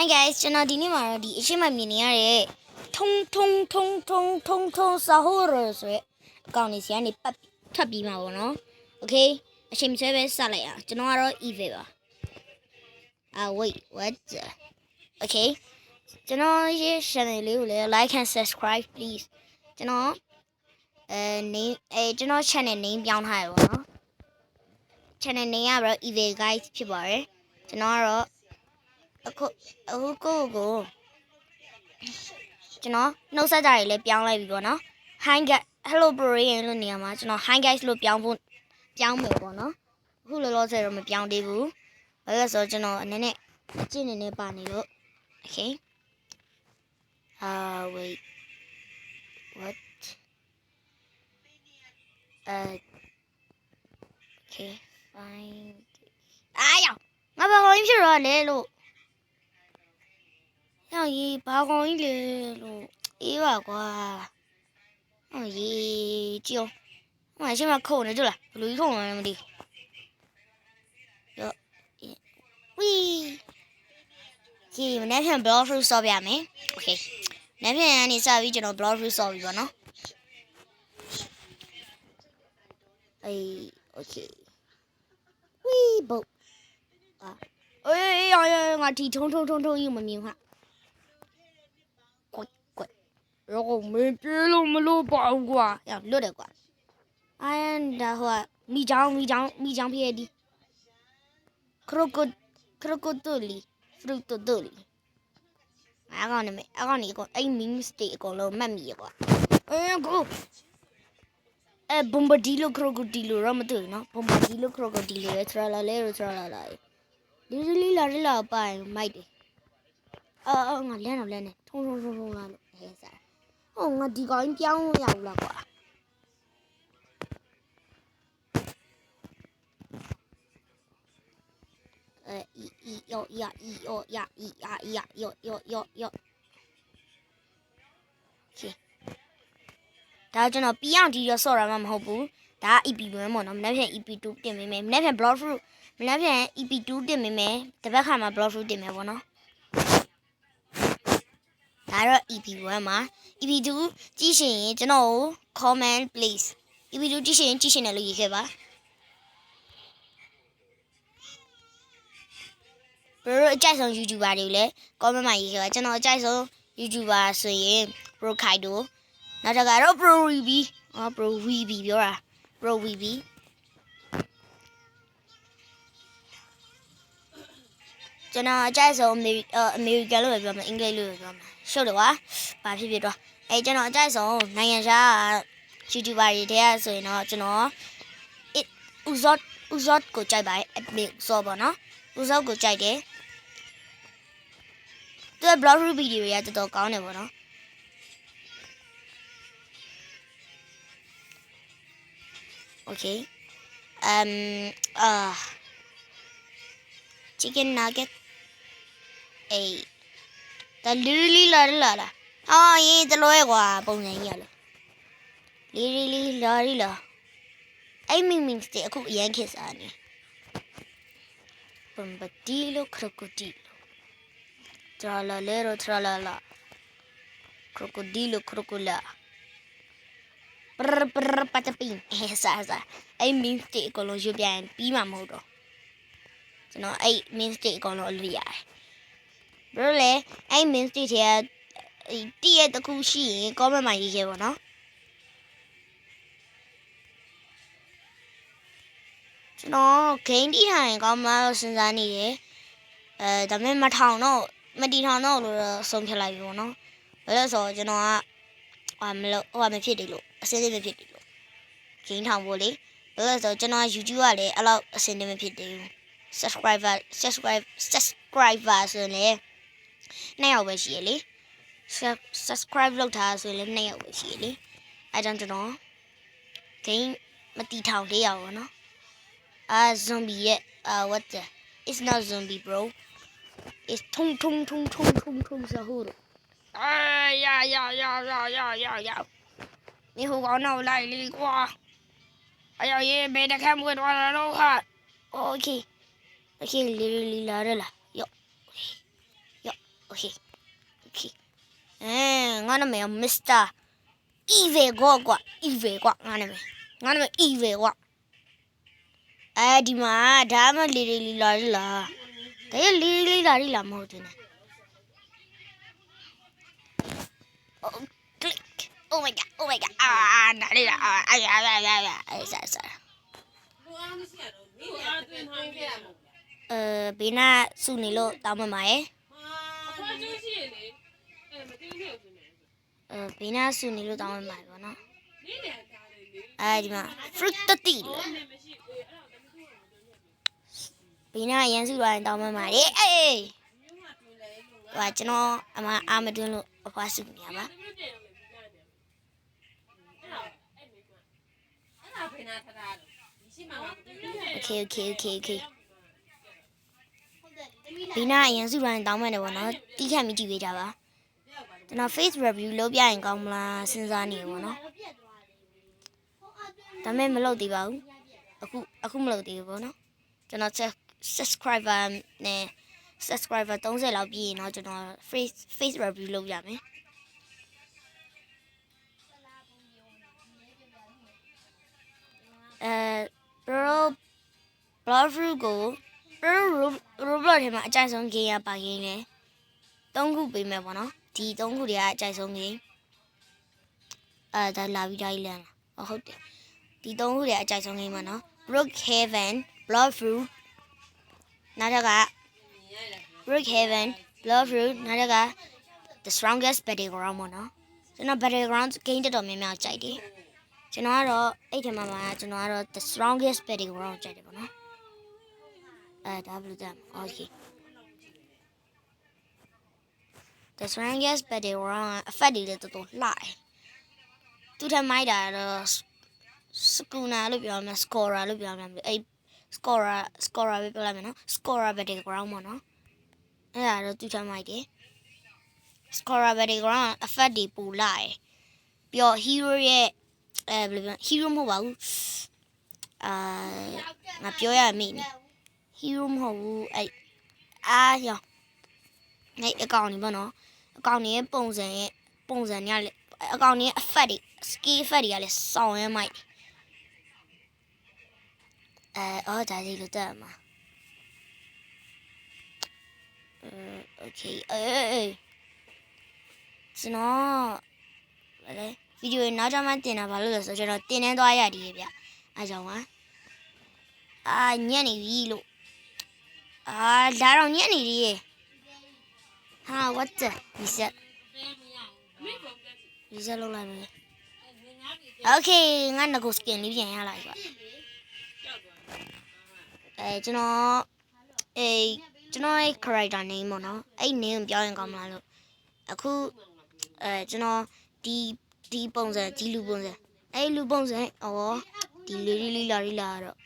Hi guys ကျွန်တော်ဒီနေ့မှာတော့ဒီအရှိမမြင်နေရတဲ့ထုံSahur ဆိုတဲ့အကောင့်လေးစီကနေပတ်ထပ်ပြီးမှာပေါ့နော် Okay အချိန်ဆွဲပဲစလိုက်အောင်ကျွန်တော်ကတော့ Eve ပါ wait what Okay ကျွန်တော်ရဲ့ channel လေးကိုလည်း like and subscribe please ကျွန်တော်name ကျွန်တော် channel name ပြောင်းထားရပါတော့ channel name ကတော့ Eve guys ဖြစ်ပါတယ်ကျွန်တော်ကတော့အခုကိုကျွန်တော်နှုတ်ဆက်ကြရည်လည်းပြောင်းလိုက်ပြီပေါ့နော် Hi guys hello bro လို့နေရာမှာကျွန်တော် Hi guys လို့ပြောင်းမယ်ပေါ့နော်အခုလောလောဆယ်တော့မပြောင်းသေးဘူးဘာလို့လဲဆိုတော့ကျွန်တော်အနေနဲ့အကျင့်နေပါနေလို့ Okay wait what okay fine ယောငါဘာခေါင်းဖြစ်တော့လဲလို့ယောကြီးဘာခေါင်းကြီးလဲလို့အေးပါကွာကြီးကြည့်အောင်ဟိုရှိမှခုန်နေကြလားဘလူကြီးခုန်နေမသိရောဝီကြီးမနေ့ပြန် blog through ဆော့ပြမယ် Okay မနေ့ပြန်ကနေစပြီးကျွန်တော် blog through ဆော့ပြီပေါ့နော်Okayဝီဘုတ်ငါဒီထုံကြီးမမြင်ဟာရောမင်းပြေးလို့မလို့ပါဘူးကွာရလွတ်တယ်ကွာဒါဟိုမိချောင်းဖြစ်ရဒီခရိုကိုတိုလီဖရုတိုတိုလီအကောင်နေကောအဲ့ memes တွေအကုန်လုံးမှတ်မိရကွာကိုဘုံဘဒီလိုခရိုကိုဒီလိုရမတူနော်ဘုံဘဒီလိုခရိုကိုဒီလိုရထလာလေလီလာပိုင်မိုက်တယ်ငါလန်းနေထုံလာလို့ဟဲ့စားငါဒီကောင်ပြောင်းလို့ရဘူးလားကွာယောဒါကျွန်တော်ပြအောင်ဒီရဆော့ရမှာမဟုတ်ဘူးဒါ EP1 ပေါ့နော်မနေ့ပြန် EP2 တင်ပေးမယ်မနေ့ပြန် blog fruit မနေ့ပြန် EP2 တင်ပေးမယ်တပတ်ခါမှာ blog fruit တင်မယ်ပေါ့နော်ဒါတော့ EP1 မှာ EP2 ကြည့်ရှင်ရင်ကျွန်တော်ကို comment please EP2 ကြည့်ရှင်တယ်လို့ရေးခဲ့ပါဘရိုအကြိုက်ဆုံး YouTuber တွေကိုလည်း comment မှာရေးခဲ့ပါကျွန်တော်အကြိုက်ဆုံး YouTuber ဆိုရင် Bro Kaido နောက်တစ်ခါတော့ Bro Weeby Bro Weeby ပြောတာ Bro Weeby ကျွန်တော်အကြိုက်ဆုံး American လို့ပဲပြောမှာအင်္ဂလိပ်လို့ပဲပြောမှာရှုပ်တယ်ကွာဘာဖြစ်တော့ကျွန်တော်အကြိုက်ဆုံးနိုင်ငံခြား YouTuber တွေတည်းဆိုရင်တော့ကျွန်တော် Uzot ကိုကြိုက်ပါတယ် admin Uzot ပေါ့နော် Uzot ကိုကြိုက်တယ်သူက blog video တွေကတော်တော်ကောင်းတယ်ပေါ့နော်Okay chicken nugget the literally laရေးတလွဲကွာပုံစံကြီးရလို့ literally la အဲ့mings တဲ့အခုအရန်ခက်စားနေပုံပတီလိုခရကိုတီထရာလာခရကိုဒီလိုခရကိုလာပတ်တပင်းစားအဲ့ means တွေအကုန်လုံးရွပြန်ပြီးမှမဟုတ်တော့ကျွန်တော်အဲ့ means တွေအကုန်လုံးအလွတ်ရတယ်ဘယ်လိုလဲအဲ့ means တွေတည်းတခုရှိရင် comment မှာရေးခဲ့ပါနော်ကျွန်တော် game တီးထိုင်ကောင်းမှလို့စဉ်းစားနေတယ်ဒါပေမဲ့မတီထောင်တော့လို့ဆုံးဖြတ်လိုက်ပြီပေါ့နော်ဘာလို့ဆိုတော့ကျွန်တော်ကမဖြစ်တယ်လို့အစင်းမဖြစ်တယ်လို့ဂိမ်းထောင်ဖို့လေဘာလို့ဆိုတော့ကျွန်တော် YouTube ကလည်းအဲ့လောက်အစင်းမဖြစ်သေးဘူး subscriber ဆိုရင်2ယောက်ပဲရှိရလေ subscribe လုပ်ထားဆိုရင်2ယောက်ပဲရှိရလေအဲ့ကြောင့်ကျွန်တော်ဂိမ်းမတီထောင်သေးရဘူးနော်zombie ရဲ့what the it's not zombie bro it's ထုံ Sahur 你好搞闹来哩瓜哎呀也没得看不惯了喽哈 OK 来了哟ငါနာမည် Mr. Evil ကွာ Evil ကွာငါနာမည် Evil ကွာဒီမှာဒါမှလီလာဒါရလီလာမဟုတ်ဘူးနဲ့ click oh my god နားလေးလားsorry ဘေးနာစုနေလို့တောင်းမှမှာရယ်ဘေးနာစုနေလို့တောင်းမှမှာပေါ့နော်ဒီမှာ fruit တတိလေဘေးနာရန်စုသွားရင်တောင်းမှမှာရယ်ဟိုကျွန်တော်အမအားမတွင်းလို့အဖွားစုနေရပါOkay. ဒီနာအရင်စုပိုင်းတောင်းမှန်းတယ်ပေါ့နော်တီးခတ်မိကြည့်ပေးကြပါကျွန်တော် face review လုပ်ပြရင်ကောင်းမလားစဉ်းစားနေပေါ့နော်ဒါပေမဲ့မလုပ်သေးပါဘူးအခုမလုပ်သေးဘူးပေါ့နော်ကျွန်တော် subscriber နဲ့ subscriber 30လောက်ပြီးရင်တော့ကျွန်တော် face review လုပ်ရမယ်blood fruit ကို Roblox ထဲမှာအကြိုက်ဆုံး game ရပါရင်လေ3ခုပေးမယ်ပေါ့နော်ဒီ3ခုတွေကအကြိုက်ဆုံး game ဒါလာပြီးတိုင်းလမ်းဟုတ်တယ်ဒီ3ခုတွေအကြိုက်ဆုံး game ပါနော် Brookhaven blood fruit နောက်တစ်ခါ Brookhaven blood fruit နောက်တစ်ခါ the strongest battleground ပေါ့နော်ကျွန်တော် battleground game တော်တော်များများကြိုက်တယ်ကျွန်တော်ကတော့အဲ့ထဲမှာကျွန်တော်ကတော့ the strongest battleground ကြိုက်တယ်ပေါ့နော်ဒါဘယ်လိုလဲ okay the strongest battleground အဖက်တွေလည်းတော်တော်လှတယ်သူထမိုက်တာတော့စကူနာလို့ပြောမှာ scorer လို့ပြောမှာအဲ့ scorer ပဲပြောလိုက်မယ်နော် scorer battleground ပေါ့နော်အဲ့ဒါတော့သူထမိုက်တယ် scorer battleground အဖက်တွေပူလှတယ်ပြီးတော့ hero ရဲ့ဘယ်လိုပြော hero မဟုတ်ပါဘူးငါပြောရမိနေ hero မဟုတ်ဘူးအဲ့ရောအဲ့အကောင်နေပေါ့နော်အကောင်နေရဲ့ပုံစံညလေအကောင်နေရဲ့အဖက်တွေ skill အဖက်တွေကလည်းစောင်းရဲမိုက်ဒါလေးလို့တက်မှာokay ကျွန်တော်ဗီဒီယိုနောက်ကျမှတင်တာဘာလို့လဲဆိုတော့ကျွန်တော်တင်နေသွားရတယ်ဗျအားကြောင့်ပါညက်နေပြီလို့လာတော့ညက်နေပြီဟာ what the reset လုပ်လိုက်မယ် okay ငါငကို skin လေးပြန်ရလိုက်ပါကျွန်တော်ရဲ့ character name ပေါ့နော်အဲ့ name ပြောရင်ကောင်းမလားလို့အခုကျွန်တော်ဒီပုံစံဒီလူပုံစံအဲ့လူပုံစံဒီလီလာတော့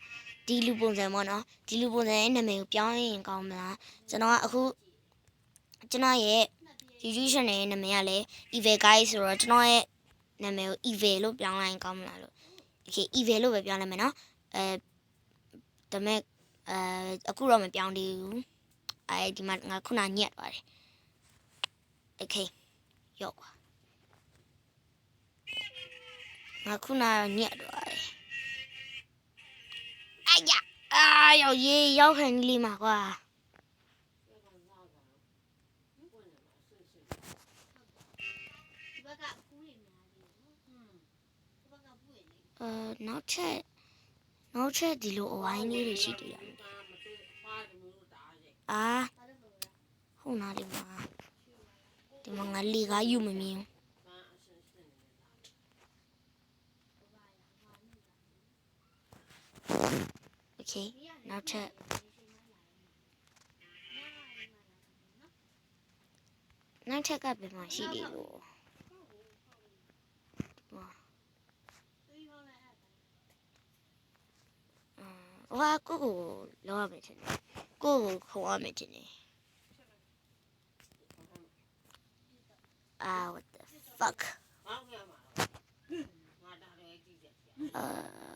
ဒီလူပုံစံပေါ့နော်ဒီလူပုံစံရဲ့နာမည်ကိုပြောင်းရင်ကောင်းမလားကျွန်တော်ကအခုကျွန်တော်ရဲ့ YouTube channel ရဲ့နာမည်ကလည်း Evil Guys ဆိုတော့ကျွန်တော်ရဲ့နာမည်ကို Evil လို့ပြောင်းလိုက်ရင်ကောင်းမလားလို့ okay Evil လို့ပဲပြောင်းလိုက်မယ်နော်ဒါမဲ့အခုတော့မပြောင်းသေးဘူးဒီမှာငါခုနညက်သွားတယ် okay ရောက်ပါငါခုနညက်သွားတယ်ရောက်ခံလေးမှာကွာနောက်ချက်ဒီလိုအဝိုင်းလေးတွေရှိတယ်ဟုတ်နာဒီမှာငါလီကားယူမမြင်โอเคနောက်ထပ်ကဘယ်မှာရှိတယ်လို့ကိုလောရမယ်ထင်တယ်ကိုခုံရမယ်ထင်တယ် what the fuck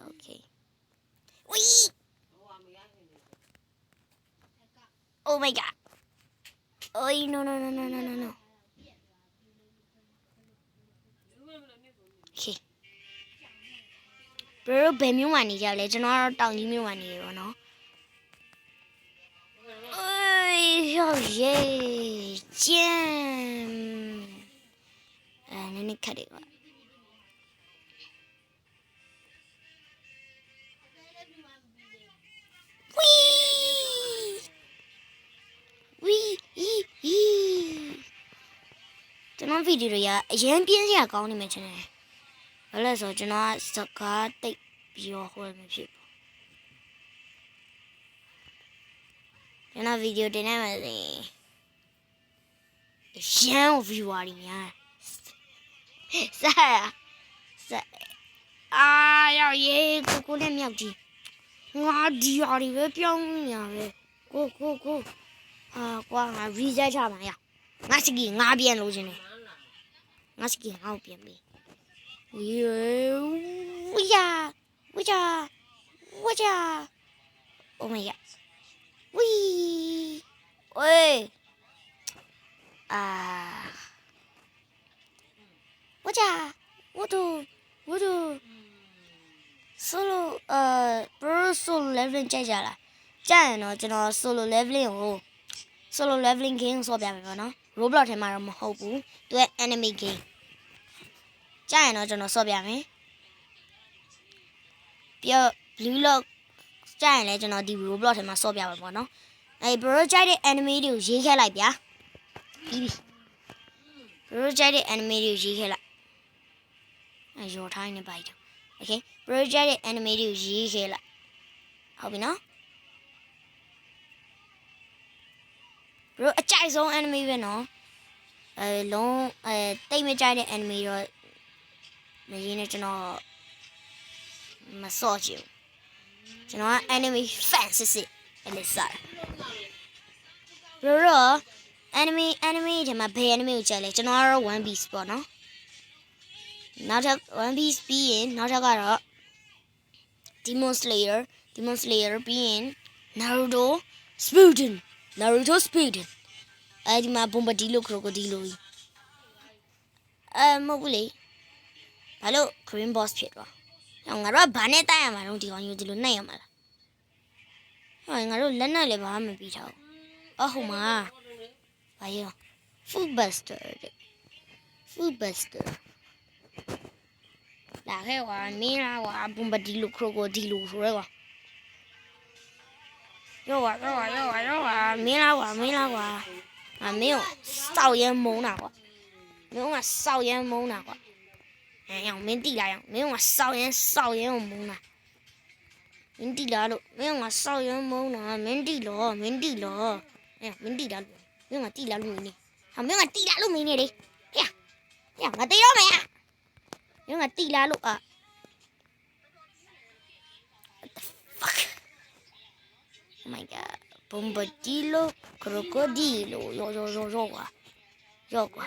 okay oh my god no Okay ဘယ်လိုဘယ်မျိုးမှနေကြလဲကျွန်တော်ကတော့တောင်ကြီးမျိုးမှနေရပါတော့အေးရောက်ရေးကျင်းနည်းနည်းခက်တယ်ကွာကျွန်တော်ဗီဒီယိုတွေကအရင်ပြင်းစရာကောင်းနေမှချင်တယ်ဘာလဲဆိုကျွန်တော်စကားတိတ်ပြီးတော့ဟိုမဖြစ်ဘူးကျွန်တော်ဗီဒီယိုတင်နေမှာဆိုရင်ရန် viewer တွေများစားအာရောက်ရေးကိုလည်းမြောက်ကြီးငါဒီဟာတွေပဲပြောင်းနေရပဲကိုကွာငါ reset ချမှာရငါစကီငါပြန်လို့ရှင်နေငါစကီငါ့ကိုပြန်ပြီဝီယာ oh my god ဝီ喂啊我都 solo pro solo leveling ကြိုက်ကြလားကြရင်တော့ကျွန်တော် solo leveling ကို solo leveling game ဆော့ပြမယ်ပေါ့နော် Roblox ထဲမှာတော့မဟုတ်ဘူးသူက enemy game ကြရင်တော့ကျွန်တော်ဆော့ပြမယ်ပြီးတော့ blue lock ကြရင်လည်းကျွန်တော်ဒီ Roblox ထဲမှာဆော့ပြပါပေါ့နော်အဲ bro ကြိုက်တဲ့ enemy တွေကိုရေးခဲ့လိုက်ဗျာပြီးပြီ bro ကြိုက်တဲ့ enemy တွေကိုရေးခဲ့လိုက်အဲရောထားနေပါတော့ okay bro ကြိုက်တဲ့ enemy တွေကိုရေးခဲ့လိုက်ဟုတ်ပြီနော် bro အကြိုက်ဆုံး enemy ပဲနော်လုံးတိတ်မကြိုက်တဲ့ enemy တော့မရင်းနဲ့ကျွန်တော်မစော့ချင်ကျွန်တော်က enemy fan စစ်အဲ့လေစား bro enemy ဒီမှာဘယ် enemy ကိုကြိုက်လဲကျွန်တော်ကတော့ one piece ပေါ့နော်နောက်ထပ် one piece ပြီးရင်နောက်ထပ်ကတော့ demon slayer ပြီးရင် naruto spuden အဲဒီမှာ bombadillo crocodilo မဟုတ်ဘူးလေဘာလို့ green boss ဖြစ်သွားငါတို့ကဘာနဲ့တိုက်ရမှာတော့ဒီကောင်ယူဒီလိုနှိပ်ရမှာလားငါတို့လက်နဲ့လည်းဘာမှမပြီးထားဘူးဟုတ်မှာဘာရော food buster လာခဲ့ကွာမင်းလားကွာ bombadillo crocodilo ဆိုရဲကွာရောကွာမင်းလားကွာမင်းကိုစောက်ရဲမုန်းတာကွာမင်းကစောက်ရဲမုန်းတာကွာမင်းတိလာရောမင်းကစောက်ရဲကိုမုန်းတာမင်းတိလာလို့မင်းကစောက်ရဲမုန်းတာမင်းတိလာလို့မင်းကတိလာလို့မင်းနေဟာမင်းကတိလာလို့မင်းနေလေငါတေးတော့မရမင်းကတိလာလို့what the fuck oh my god bombadillo crocodilo ရောကွာ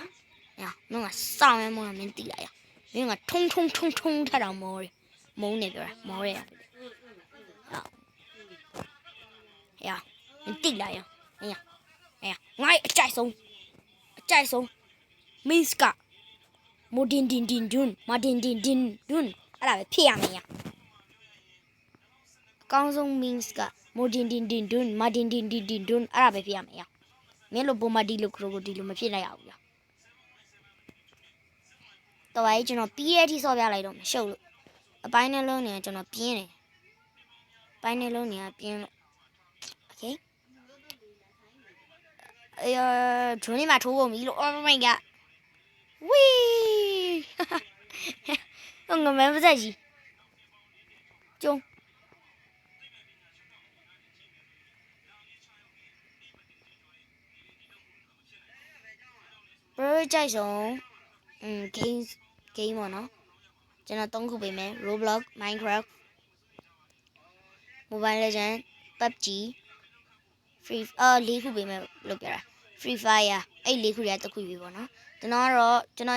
မင်းကစောက်ရဲမုန်းတာမင်းတိလာရမင်းကထုံထတာမောတယ်မုန်းနေပြောတာမောရရတယ်မင်းတိလာရငါ့အကြိုက်ဆုံး means ကမဒင်ဒင်ဒွန်းအဲ့ဒါပဲဖြစ်ရမယ်အကောင်းဆုံး means ကမဒင်ဒင်ဒွန်းအဲ့ဒါပဲဖြစ်ရမယ်မင်းလိုပုံမဒီလိုခရိုကိုဒီလိုမဖြစ်နိုင်အောင်တော်ပါကျွန်တော်ပြီးရဲ့အထိဆော့ပြလိုက်တော့မရှုပ်လို့အပိုင်းနှလုံးနေကျွန်တော်ပြင်းတယ်ပိုင်းနှလုံးနေပြင်းလို့ okay ဒရိုးနေမှာထိုးကုန်ပြီလို့ oh my god ဝီငါမမစားကြီးကျုံဘယ်ကြိုက်ဆုံးgame ပေါ့နော်ကျွန်တော်3ခုပေးမယ် Roblox Minecraft Mobile Legend PUBG Free 4ခုပေးမယ်လို့ပြောတာ Free Fire အဲ့4ခုရတစ်ခုပြီပေါ့နော်ကျွန်တော်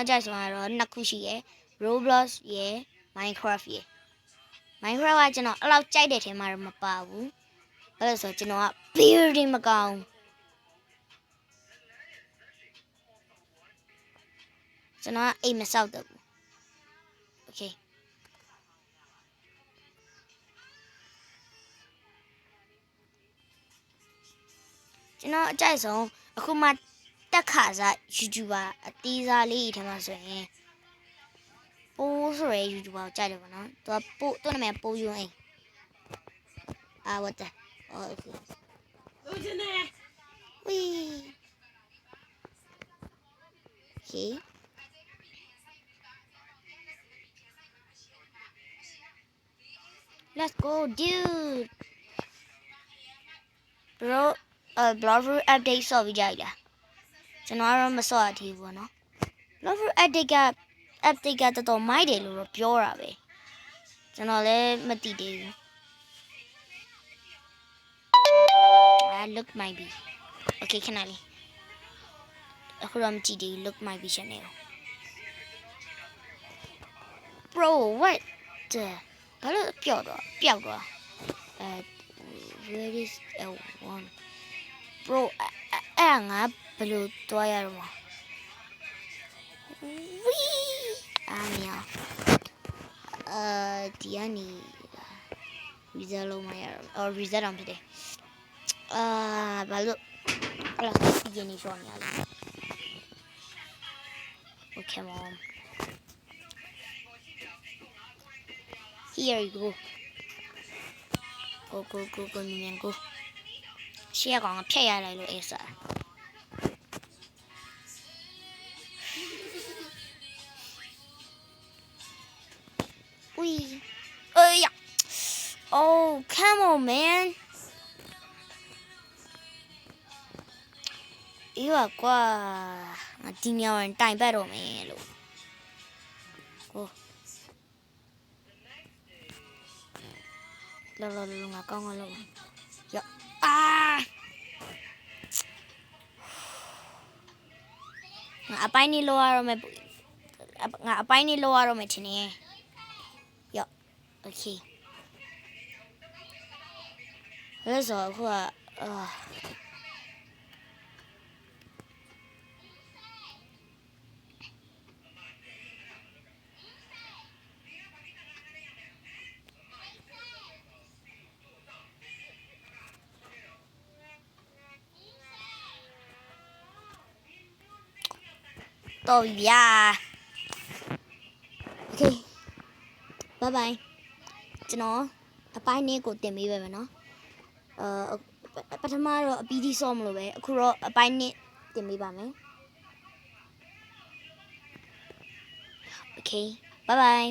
ကြိုက်ဆုံးကတော့2ခုရှိရယ် Roblox ရယ် Minecraft ရယ် Minecraft ကကျွန်တော်အဲ့လောက်ကြိုက်တဲ့ထဲမှာတော့မပါဘူးဘာလို့ဆိုကျွန်တော်က building မကောင်းကျွန်တော်အိမ်မဆောက်တော့ဘူး โอเค ကျွန်တော်အကြိုက်ဆုံးအခုမှတက်ခါစား YouTuber အသေးစားလေးထဲမှာဆိုရင်ပိုးဆိုရယ် YouTuber ကိုကြိုက်တယ်ပေါ့နော်သူကပိုးသူ့နာမည်ပိုးယွန်းအိမ်what the okay Wee. Okay. Let's go, dude. Bro, Blogger update ဆော့ပြီးကြိုက်လားကျွန်တော်ကတော့မဆော့ရသေးဘူးပေါ့နော် Blogger update ကတော်တော်မိုက်တယ်လို့တော့ပြောတာပဲကျွန်တော်လည်းမသိသေးဘူးlook might be okay ခဏလေးအခုတော့မကြည့်သေးဘူး look might be channel bro what the ဘာလို့ပျောက်တော့where is L1 bro အဲ့ငါဘယ်လိုတွားရတော့မှာဝီမရဒီကနေ reset လုပ်မရတော့ reset အောင်ဖြစ်တယ်ဘာလို့အဲ့ဒါဒီနေရှော့နေရလဲ okay mom here you go go မြန် go ရှေ့ကောင်ဖြတ်ရလိုက်လို့အဲ့စားWee. Yeah. Oh, come on, man. You are quite a dinner and time battle, man. Oh. Lo, con lo. Yeah. Apa ini luar me? Apa ini luar me sini? Okay. Let's go. Tôi Okay. Bye bye. ကျွန်တော်အပိုင်းလေးကိုတင်ပေးပဲမယ်နော်ပထမတော့အပီးကြီးဆော့မလို့ပဲအခုတော့အပိုင်းနဲ့တင်ပေးပါမယ် Okay bye bye